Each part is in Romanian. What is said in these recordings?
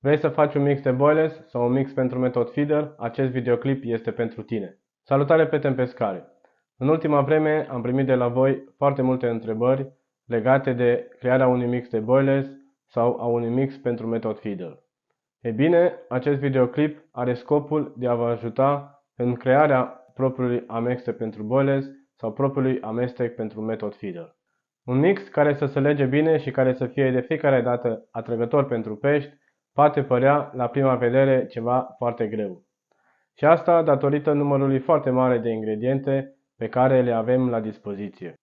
Vrei să faci un mix de boilers sau un mix pentru Method Feeder? Acest videoclip este pentru tine. Salutare, prieteni pescari! În ultima vreme am primit de la voi foarte multe întrebări legate de crearea unui mix de boilers sau a unui mix pentru Method Feeder. Ei bine, acest videoclip are scopul de a vă ajuta în crearea propriului amestec pentru boilers sau propriului amestec pentru Method Feeder. Un mix care să se lege bine și care să fie de fiecare dată atrăgător pentru pești poate părea la prima vedere ceva foarte greu. Și asta datorită numărului foarte mare de ingrediente pe care le avem la dispoziție.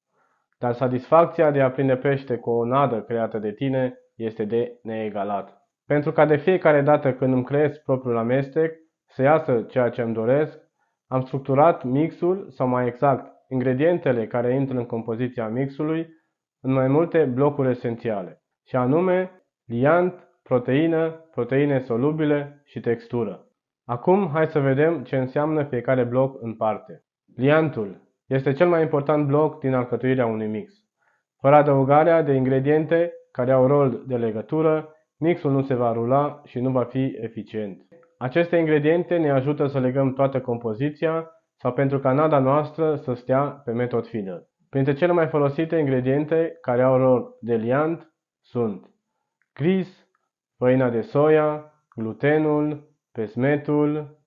Dar satisfacția de a prinde pește cu o nadă creată de tine este de neegalat. Pentru ca de fiecare dată când îmi creez propriul amestec să iasă ceea ce îmi doresc, am structurat mixul, sau mai exact, ingredientele care intră în compoziția mixului, în mai multe blocuri esențiale, și anume liant, proteină, proteine solubile și textură. Acum hai să vedem ce înseamnă fiecare bloc în parte. Liantul este cel mai important bloc din alcătuirea unui mix. Fără adăugarea de ingrediente care au rol de legătură, mixul nu se va rula și nu va fi eficient. Aceste ingrediente ne ajută să legăm toată compoziția sau pentru ca nada noastră să stea pe Method Feeder. Printre cele mai folosite ingrediente care au rol de liant sunt gris, făina de soia, glutenul, pesmetul,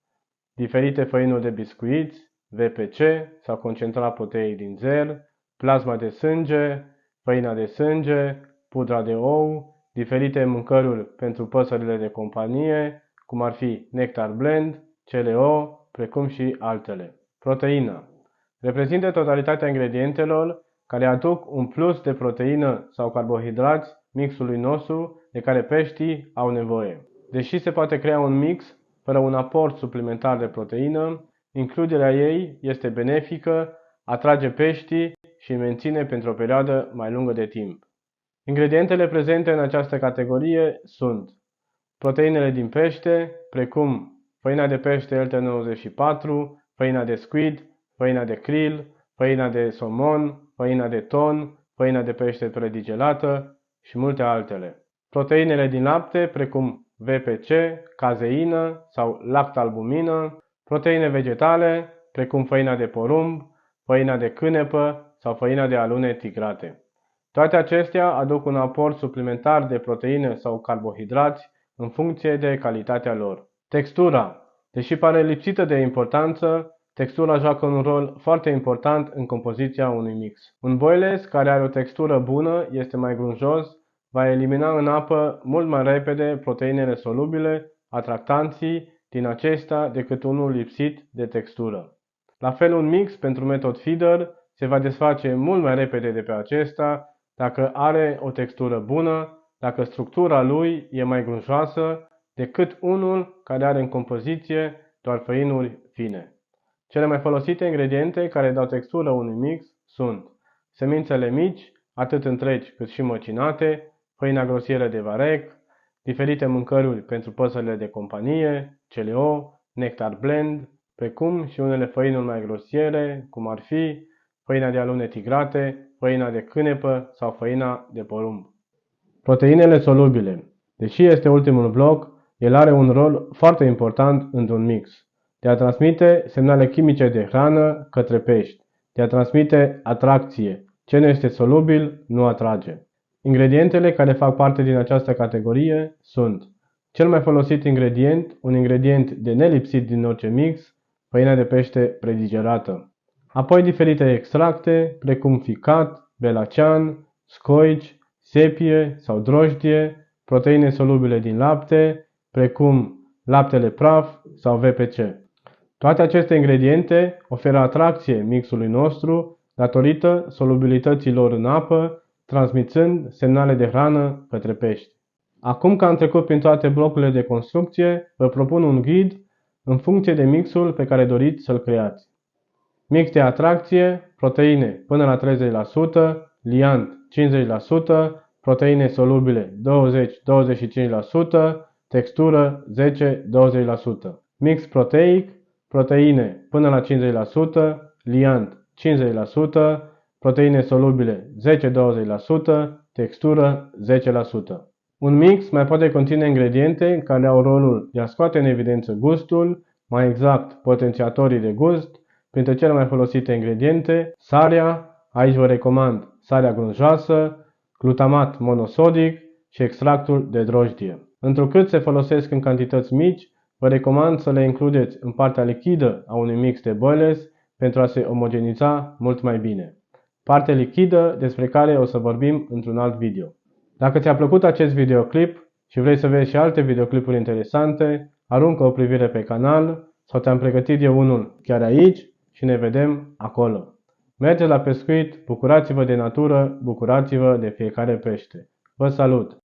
diferite făinuri de biscuiți, VPC sau concentrat proteic din zer, plasma de sânge, făina de sânge, pudra de ou, diferite mâncăruri pentru păsările de companie, cum ar fi Nectar Blend, CLO, precum și altele. Proteina reprezintă totalitatea ingredientelor care aduc un plus de proteină sau carbohidrați mixului nostru de care peștii au nevoie. Deși se poate crea un mix fără un aport suplimentar de proteină, includerea ei este benefică, atrage peștii și îi menține pentru o perioadă mai lungă de timp. Ingredientele prezente în această categorie sunt proteinele din pește, precum făina de pește LT94, făina de squid, făina de krill, făina de somon, făina de ton, făina de pește predigelată și multe altele. Proteinele din lapte, precum VPC, cazeină sau lactalbumină, proteine vegetale, precum făina de porumb, făina de cânepă sau făina de alune tigrate. Toate acestea aduc un aport suplimentar de proteine sau carbohidrați în funcție de calitatea lor. Textura. Deși pare lipsită de importanță, textura joacă un rol foarte important în compoziția unui mix. Un boilers care are o textură bună, este mai grunjos, va elimina în apă mult mai repede proteinele solubile, atractanții din acesta decât unul lipsit de textură. La fel, un mix pentru Method Feeder se va desface mult mai repede de pe acesta dacă are o textură bună, dacă structura lui e mai grunjoasă decât unul care are în compoziție doar făinuri fine. Cele mai folosite ingrediente care dau textură unui mix sunt semințele mici, atât întregi cât și măcinate, făina grosieră de varec, diferite mâncăruri pentru păsările de companie, CLO, Nectar Blend, precum și unele făinuri mai grosiere, cum ar fi făina de alune tigrate, făina de cânepă sau făina de porumb. Proteinele solubile. Deși este ultimul bloc, el are un rol foarte important într-un mix, de a transmite semnale chimice de hrană către pești, de a transmite atracție. Ce nu este solubil, nu atrage. Ingredientele care fac parte din această categorie sunt cel mai folosit ingredient, un ingredient de nelipsit din orice mix, făina de pește predigerată. Apoi diferite extracte, precum ficat, belacean, scoici, sepie sau drojdie, proteine solubile din lapte, precum laptele praf sau VPC. Toate aceste ingrediente oferă atracție mixului nostru datorită solubilității lor în apă, transmițând semnale de hrană către pești. Acum că am trecut prin toate blocurile de construcție, vă propun un ghid în funcție de mixul pe care doriți să-l creați. Mix de atracție, proteine până la 30%, liant 50%, proteine solubile 20-25%, textură 10-20%. Mix proteic, proteine până la 50%, liant 50%, proteine solubile 10-20%, textură 10%. Un mix mai poate conține ingrediente care au rolul de a scoate în evidență gustul, mai exact potențiatorii de gust, printre cele mai folosite ingrediente, sarea, aici vă recomand sarea grunjoasă, glutamat monosodic și extractul de drojdie. Întrucât se folosesc în cantități mici, vă recomand să le includeți în partea lichidă a unui mix de boilers pentru a se omogeniza mult mai bine. Parte lichidă despre care o să vorbim într-un alt video. Dacă ți-a plăcut acest videoclip și vrei să vezi și alte videoclipuri interesante, aruncă o privire pe canal sau te-am pregătit eu unul chiar aici și ne vedem acolo. Mergeți la pescuit, bucurați-vă de natură, bucurați-vă de fiecare pește. Vă salut!